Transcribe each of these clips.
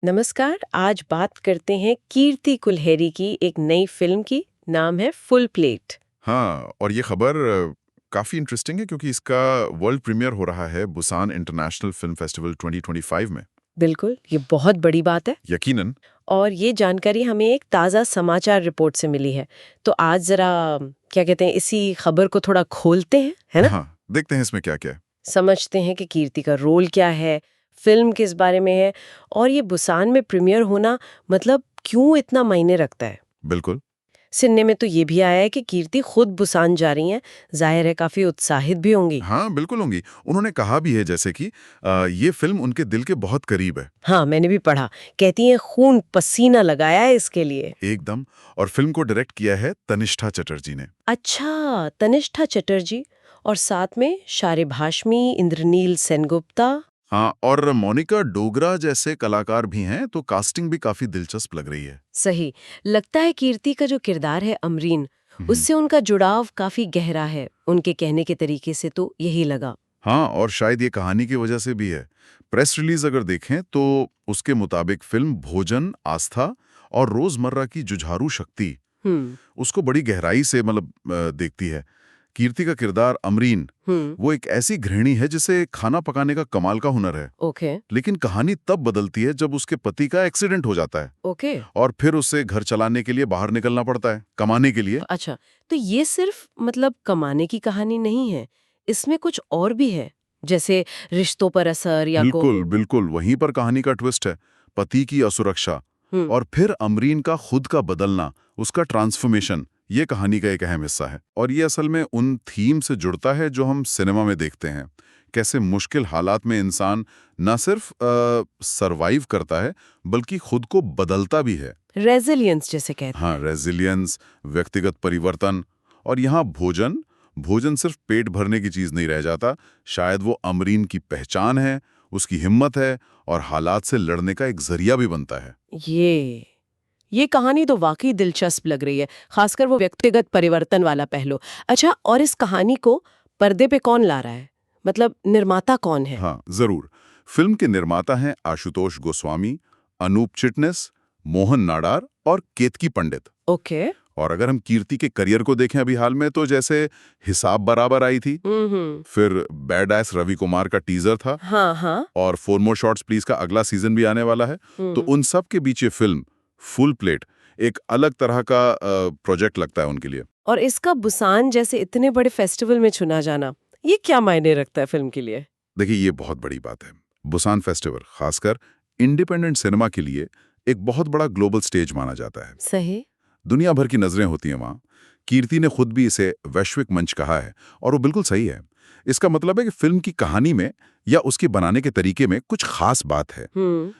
नमस्कार। आज बात करते हैं कीर्ति कुल्हेरी की एक नई फिल्म की। नाम है फुल प्लेट। हाँ, और ये खबर काफ़ी इंटरेस्टिंग है क्योंकि इसका वर्ल्ड प्रीमियर हो रहा है बुसान इंटरनेशनल फिल्म फेस्टिवल 2025 में। बिल्कुल, ये बहुत बड़ी बात है। यकीनन। और ये जानकारी हमें एक ताज़ा समाचार रिपोर्ट से मिली है। तो आज जरा क्या कहते हैं, इसी खबर को थोड़ा खोलते हैं, है ना? हाँ, देखते हैं इसमें क्या-क्या है। समझते हैं कि कीर्ति का रोल क्या है, फिल्म किस बारे में है, और ये बुसान में प्रीमियर होना मतलब क्यों इतना मायने रखता है। बिल्कुल। सुनने में तो ये भी आया है कि कीर्ति खुद बुसान जा रही हैं। जाहिर है काफी उत्साहित भी होंगी। हाँ, बिल्कुल होंगी। उन्होंने कहा भी है जैसे कि ये फ़िल्म उनके दिल के बहुत करीब है। हाँ, मैंने भी पढ़ा। कहती हैं खून पसीना लगाया है इसके लिए। एकदम। और फ़िल्म को डायरेक्ट किया है तनिष्ठा चटर्जी ने। अच्छा, तनिष्ठा चटर्जी। और साथ में शारिब हाशमी, इंद्रनील सेनगुप्ता। हाँ, और मोनिका डोगरा जैसे कलाकार भी हैं, तो कास्टिंग भी काफ़ी दिलचस्प लग रही है। सही। लगता है कीर्ति का जो किरदार है अमरीन, हुँ। उससे उनका जुड़ाव काफी गहरा है। उनके कहने के तरीके से तो यही लगा। हाँ, और शायद ये कहानी की वजह से भी है। प्रेस रिलीज अगर देखें तो उसके मुताबिक फिल्म भोजन, आस्था और रोजमर्रा की जुझारू शक्ति हम्म। उसको बड़ी गहराई से देखती है। कीर्ति का किरदार अमरीन, हम्म। वो एक ऐसी गृहिणी है जिसे खाना पकाने का कमाल का हुनर है। ओके। लेकिन कहानी तब बदलती है जब उसके पति का एक्सीडेंट हो जाता है ओके। और फिर उसे घर चलाने के लिए बाहर निकलना पड़ता है, कमाने के लिए। अच्छा, तो ये सिर्फ मतलब कमाने की कहानी नहीं है, इसमें कुछ और भी है, जैसे रिश्तों पर असर या को। बिल्कुल, बिल्कुल, वहीं पर कहानी का ट्विस्ट है। पति की असुरक्षा हम्म। और फिर अमरीन का खुद का बदलना, उसका ट्रांसफॉर्मेशन, ये कहानी का एक अहम हिस्सा है। और ये असल में उन थीम से जुड़ता है जो हम सिनेमा में देखते हैं। कैसे मुश्किल हालात में इंसान न सिर्फ सर्वाइव करता है, बल्कि खुद को बदलता भी है। रेजिलियंस जैसे कहते हाँ, रेजिलियंस, व्यक्तिगत परिवर्तन। और यहाँ भोजन, भोजन सिर्फ पेट भरने की चीज नहीं रह जाता। शायद वो अमरीन की पहचान है, उसकी हिम्मत है और हालात से लड़ने का एक जरिया भी बनता है। हैं। ये कहानी तो वाकई दिलचस्प लग रही है, खासकर वो व्यक्तिगत परिवर्तन वाला पहलू। अच्छा, और इस कहानी को पर्दे पे कौन ला रहा है, मतलब निर्माता कौन है? हाँ, जरूर। फिल्म के निर्माता हैं आशुतोष गोस्वामी, अनूप चिटनिस, मोहन नाडार और केतकी पंडित। ओके। और अगर हम कीर्ति के करियर को देखें अभी हाल में, तो जैसे हिसाब बराबर आई थी, हम्म। फिर बैड एस रवि कुमार का टीजर था, हाँ हाँ। और फोर मोर शॉट्स प्लीज का अगला सीजन भी आने वाला है। तो उन सब के बीच ये फिल्म फुल प्लेट एक अलग तरह का प्रोजेक्ट लगता है उनके लिए। और इसका बुसान जैसे इतने बड़े फेस्टिवल में चुना जाना, ये क्या मायने रखता है फिल्म के लिए? देखिए, ये बहुत बड़ी बात है। बुसान फेस्टिवल खासकर इंडिपेंडेंट सिनेमा के लिए एक बहुत बड़ा ग्लोबल स्टेज माना जाता है। सही। दुनिया भर की नजरें होती हैं वहाँ। कीर्ति ने खुद भी इसे वैश्विक मंच कहा है, और वो बिल्कुल सही है। इसका मतलब है कि फिल्म की कहानी में या उसके बनाने के तरीके में कुछ खास बात है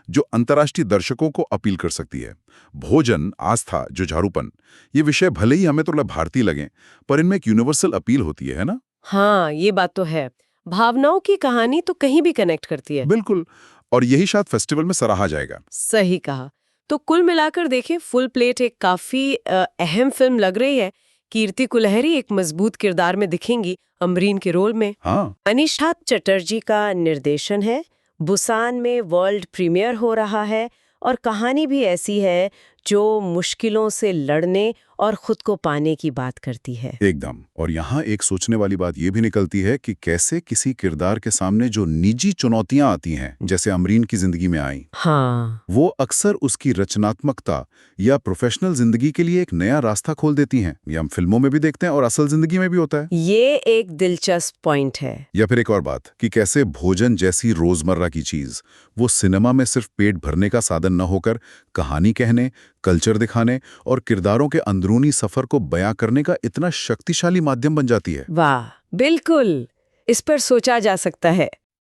जो अंतर्राष्ट्रीय दर्शकों को अपील कर सकती है। भोजन, आस्था, जुझारूपन, ये विषय भले ही हमें थोड़ा भारतीय लगें, पर इनमें एक यूनिवर्सल अपील होती है ना? हाँ, ये बात तो है। भावनाओं की कहानी तो कहीं भी कनेक्ट करती है। बिल्कुल। और यही शायद फेस्टिवल में सराहा जाएगा। सही कहा। तो कुल मिलाकर देखें, फुल प्लेट एक काफी अहम फिल्म लग रही है। कीर्ति कुल्हेरी एक मजबूत किरदार में दिखेंगी अमरीन के रोल में। हाँ। अनीशा चटर्जी का निर्देशन है। बुसान में वर्ल्ड प्रीमियर हो रहा है। और कहानी भी ऐसी है जो मुश्किलों से लड़ने और खुद को पाने की बात करती है। एकदम। और यहाँ एक सोचने वाली बात यह भी निकलती है कि कैसे किसी किरदार के सामने जो निजी चुनौतियां आती हैं, जैसे अमरीन की जिंदगी में आई, हाँ। वो अक्सर उसकी रचनात्मकता या प्रोफेशनल जिंदगी के लिए एक नया रास्ता खोल देती हैं। ये हम फिल्मों में भी देखते हैं और असल जिंदगी में भी होता है। ये एक दिलचस्प पॉइंट है। या फिर एक और बात कि कैसे भोजन जैसी रोजमर्रा की चीज वो सिनेमा में सिर्फ पेट भरने का साधन न होकर कहानी कहने, कल्चर दिखाने और किरदारों के अंदरूनी सफर को बयां करने का इतना शक्तिशाली माध्यम बन जाती है। वाह, बिल्कुल। इस पर सोचा जा सकता है।